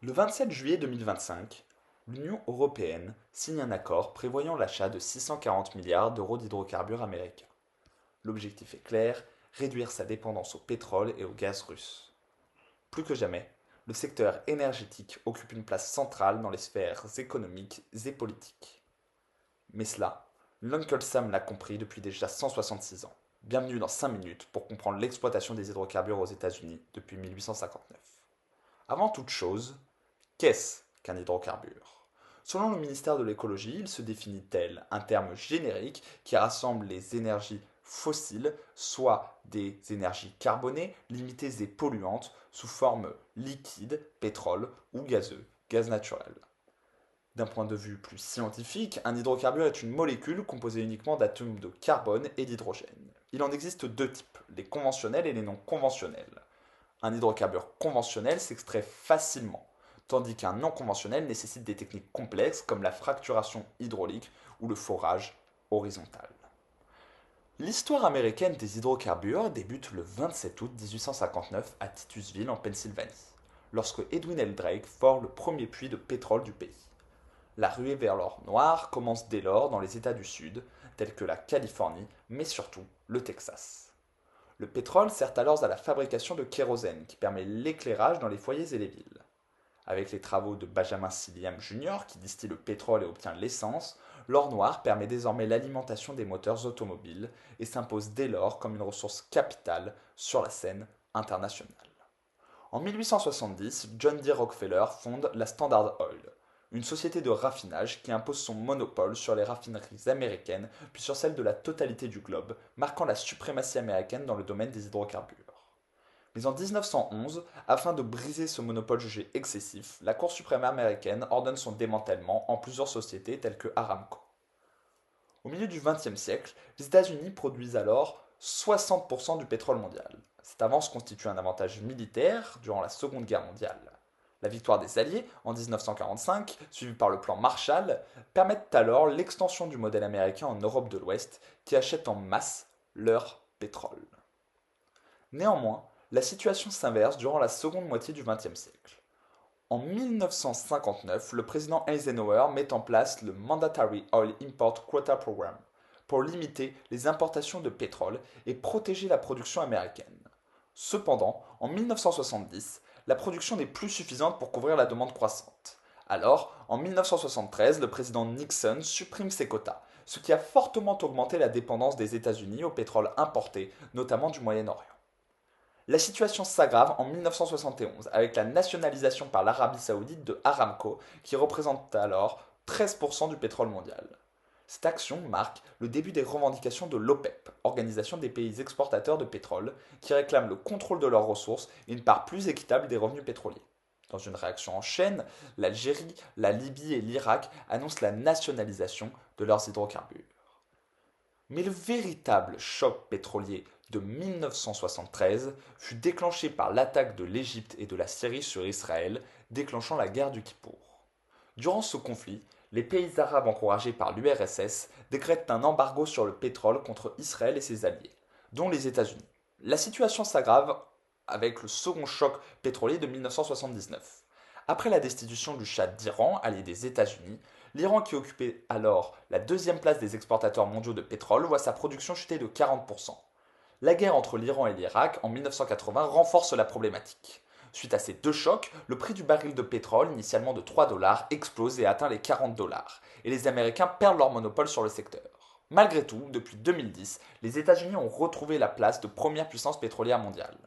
Le 27 juillet 2025, l'Union européenne signe un accord prévoyant l'achat de 640 milliards d'euros d'hydrocarbures américains. L'objectif est clair, réduire sa dépendance au pétrole et au gaz russe. Plus que jamais, le secteur énergétique occupe une place centrale dans les sphères économiques et politiques. Mais cela, l'Uncle Sam l'a compris depuis déjà 166 ans. Bienvenue dans 5 minutes pour comprendre l'exploitation des hydrocarbures aux États-Unis depuis 1859. Avant toute chose, qu'est-ce qu'un hydrocarbure? Selon le ministère de l'écologie, il se définit tel un terme générique qui rassemble les énergies fossiles, soit des énergies carbonées, limitées et polluantes, sous forme liquide, pétrole ou gazeux, gaz naturel. D'un point de vue plus scientifique, un hydrocarbure est une molécule composée uniquement d'atomes de carbone et d'hydrogène. Il en existe deux types, les conventionnels et les non conventionnels. Un hydrocarbure conventionnel s'extrait facilement, tandis qu'un non conventionnel nécessite des techniques complexes comme la fracturation hydraulique ou le forage horizontal. L'histoire américaine des hydrocarbures débute le 27 août 1859 à Titusville en Pennsylvanie, lorsque Edwin L. Drake fore le premier puits de pétrole du pays. La ruée vers l'or noir commence dès lors dans les États du Sud, tels que la Californie, mais surtout le Texas. Le pétrole sert alors à la fabrication de kérosène qui permet l'éclairage dans les foyers et les villes. Avec les travaux de Benjamin Silliam Jr. qui distille le pétrole et obtient l'essence, l'or noir permet désormais l'alimentation des moteurs automobiles et s'impose dès lors comme une ressource capitale sur la scène internationale. En 1870, John D. Rockefeller fonde la Standard Oil, une société de raffinage qui impose son monopole sur les raffineries américaines puis sur celles de la totalité du globe, marquant la suprématie américaine dans le domaine des hydrocarbures. Mais en 1911, afin de briser ce monopole jugé excessif, la Cour suprême américaine ordonne son démantèlement en plusieurs sociétés telles que Aramco. Au milieu du XXe siècle, les États-Unis produisent alors 60% du pétrole mondial. Cette avance constitue un avantage militaire durant la Seconde Guerre mondiale. La victoire des Alliés en 1945, suivie par le plan Marshall, permettent alors l'extension du modèle américain en Europe de l'Ouest, qui achète en masse leur pétrole. Néanmoins, la situation s'inverse durant la seconde moitié du XXe siècle. En 1959, le président Eisenhower met en place le Mandatory Oil Import Quota Program pour limiter les importations de pétrole et protéger la production américaine. Cependant, en 1970, la production n'est plus suffisante pour couvrir la demande croissante. Alors, en 1973, le président Nixon supprime ces quotas, ce qui a fortement augmenté la dépendance des États-Unis au pétrole importé, notamment du Moyen-Orient. La situation s'aggrave en 1971 avec la nationalisation par l'Arabie saoudite de Aramco, qui représente alors 13% du pétrole mondial. Cette action marque le début des revendications de l'OPEP, Organisation des pays exportateurs de pétrole, qui réclament le contrôle de leurs ressources et une part plus équitable des revenus pétroliers. Dans une réaction en chaîne, l'Algérie, la Libye et l'Irak annoncent la nationalisation de leurs hydrocarbures. Mais le véritable choc pétrolier de 1973 fut déclenché par l'attaque de l'Égypte et de la Syrie sur Israël, déclenchant la guerre du Kippour. Durant ce conflit, les pays arabes encouragés par l'URSS décrètent un embargo sur le pétrole contre Israël et ses alliés, dont les États-Unis. La situation s'aggrave avec le second choc pétrolier de 1979. Après la destitution du Shah d'Iran, allié des États-Unis, l'Iran, qui occupait alors la deuxième place des exportateurs mondiaux de pétrole, voit sa production chuter de 40%. La guerre entre l'Iran et l'Irak en 1980 renforce la problématique. Suite à ces deux chocs, le prix du baril de pétrole, initialement de 3 dollars, explose et atteint les 40 dollars, et les Américains perdent leur monopole sur le secteur. Malgré tout, depuis 2010, les États-Unis ont retrouvé la place de première puissance pétrolière mondiale.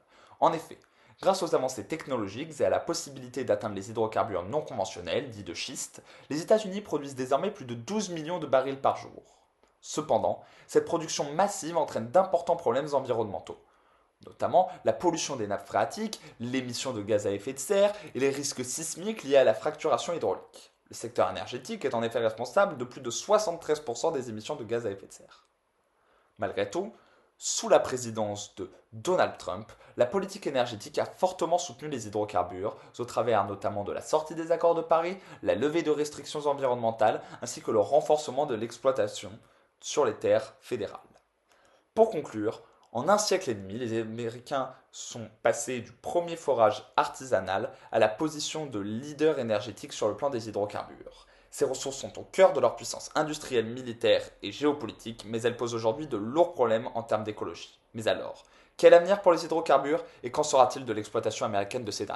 En effet, grâce aux avancées technologiques et à la possibilité d'atteindre les hydrocarbures non conventionnels, dits de schiste, les États-Unis produisent désormais plus de 12 millions de barils par jour. Cependant, cette production massive entraîne d'importants problèmes environnementaux, notamment la pollution des nappes phréatiques, l'émission de gaz à effet de serre et les risques sismiques liés à la fracturation hydraulique. Le secteur énergétique est en effet responsable de plus de 73% des émissions de gaz à effet de serre. Malgré tout, sous la présidence de Donald Trump, la politique énergétique a fortement soutenu les hydrocarbures, au travers notamment de la sortie des accords de Paris, la levée de restrictions environnementales, ainsi que le renforcement de l'exploitation sur les terres fédérales. Pour conclure, En un siècle et demi, les Américains sont passés du premier forage artisanal à la position de leader énergétique sur le plan des hydrocarbures. Ces ressources sont au cœur de leur puissance industrielle, militaire et géopolitique, mais elles posent aujourd'hui de lourds problèmes en termes d'écologie. Mais alors, quel avenir pour les hydrocarbures et qu'en sera-t-il de l'exploitation américaine de ces derniers?